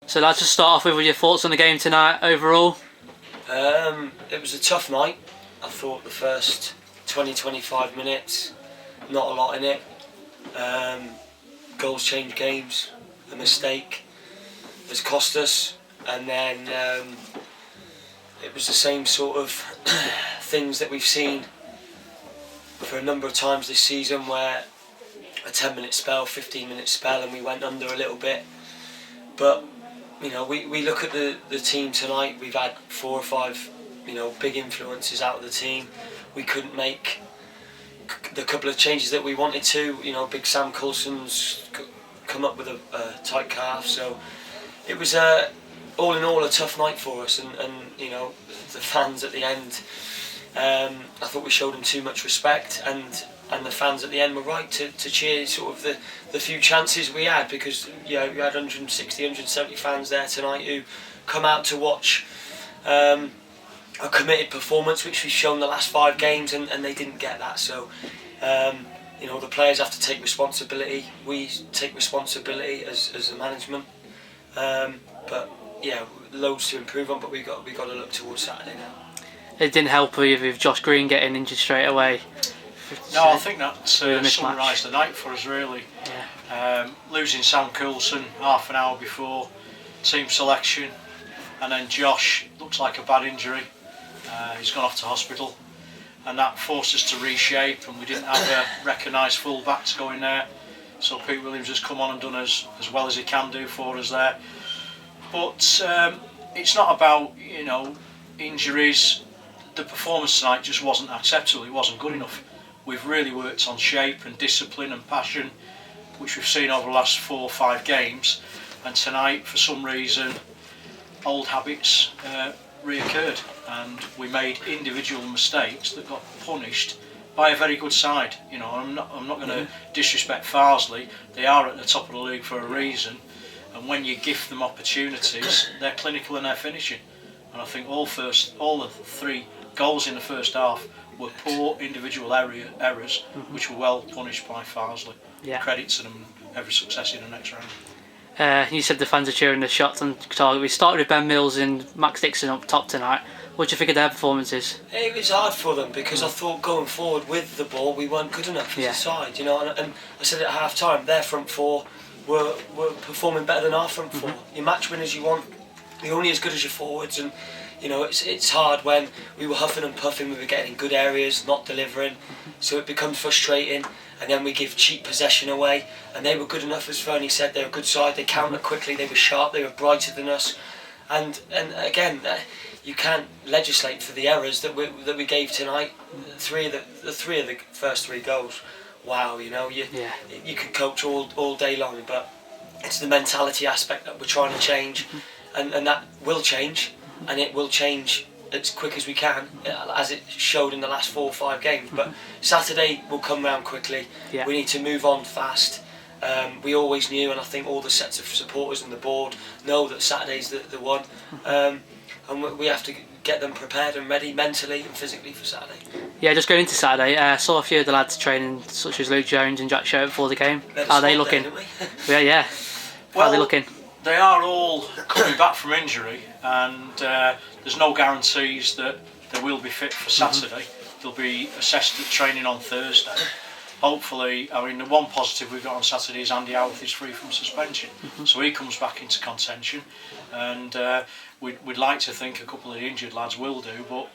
So let's just start off with your thoughts on the game tonight overall. It was a tough night. I thought the first 20-25 minutes, not a lot in it. Goals change games. A mistake has cost us, and then it was the same sort of things that we've seen for a number of times this season, where a 10-minute spell, 15-minute spell, and we went under a little bit. But you know, we look at the team tonight. We've had 4 or 5, you know, big influences out of the team. We couldn't make the couple of changes that we wanted to. You know, Big Sam Coulson's come up with a tight calf, so it was all in all a tough night for us. And you know, the fans at the end, I thought we showed them too much respect, and the fans at the end were right to cheer sort of the few chances we had, because you know, we had 160, 170 fans there tonight who come out to watch a committed performance, which we've shown the last 5 games, and they didn't get that. So you know, the players have to take responsibility. We take responsibility as the management. But yeah, loads to improve on, but we got to look towards Saturday now. It didn't help with Josh Green getting injured straight away. No, I think that summarised the night for us really. Yeah. Losing Sam Coulson half an hour before team selection, and then Josh looks like a bad injury. He's gone off to hospital, and that forced us to reshape, and we didn't have a recognised full back to go in there. So Pete Williams has come on and done as well as he can do for us there. But it's not about, you know, injuries. The performance tonight just wasn't acceptable. It wasn't good enough. We've really worked on shape and discipline and passion, which we've seen over the last 4 or 5 games, and tonight for some reason old habits reoccurred, and we made individual mistakes that got punished by a very good side. You know, I'm not going to disrespect Farsley. They are at the top of the league for a reason, and when you gift them opportunities, they're clinical in their finishing. And I think all the 3 goals in the first half were poor individual errors, which were well punished by Farsley. Yeah. Credit to them, every success in the next round. You said the fans are cheering the shots on target. We started with Ben Mills and Max Dixon up top tonight. What do you think of their performances? It was hard for them, because I thought going forward with the ball we weren't good enough as a side. You know, and I said at half time, their front 4 were performing better than our front 4. Your match winners you want, you're only as good as your forwards, and you know, it's hard when we were huffing and puffing, we were getting in good areas, not delivering, so it becomes frustrating, and then we give cheap possession away, and they were good enough, as Fernie said, they're a good side, they countered quickly, they were sharp, they were brighter than us, and again, you can't legislate for the errors that we gave tonight. The three of the first 3 goals, wow, you know, you could coach all day long, but it's the mentality aspect that we're trying to change, and that will change. And it will change as quick as we can, as it showed in the last 4 or 5 games. But Saturday will come round quickly. Yeah. We need to move on fast. We always knew, and I think all the sets of supporters and the board know that Saturday's the one. And we have to get them prepared and ready mentally and physically for Saturday. Yeah, just going into Saturday, I saw a few of the lads training, such as Luke Jones and Jack Show before the game. How are they looking? Yeah. How are they looking? They are all coming back from injury, and there's no guarantees that they will be fit for Saturday. They'll be assessed at training on Thursday. Hopefully, I mean, the one positive we've got on Saturday is Andy Howarth is free from suspension, so he comes back into contention, and we'd like to think a couple of the injured lads will do, but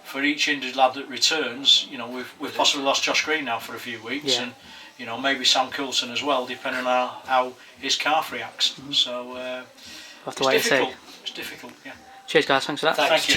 for each injured lad that returns, you know, we've possibly lost Josh Green now for a few weeks, and you know, maybe Sam Coulson as well, depending on how his calf reacts. So we'll have to wait and see. It's difficult, yeah. Cheers guys, thanks for that. Thank you.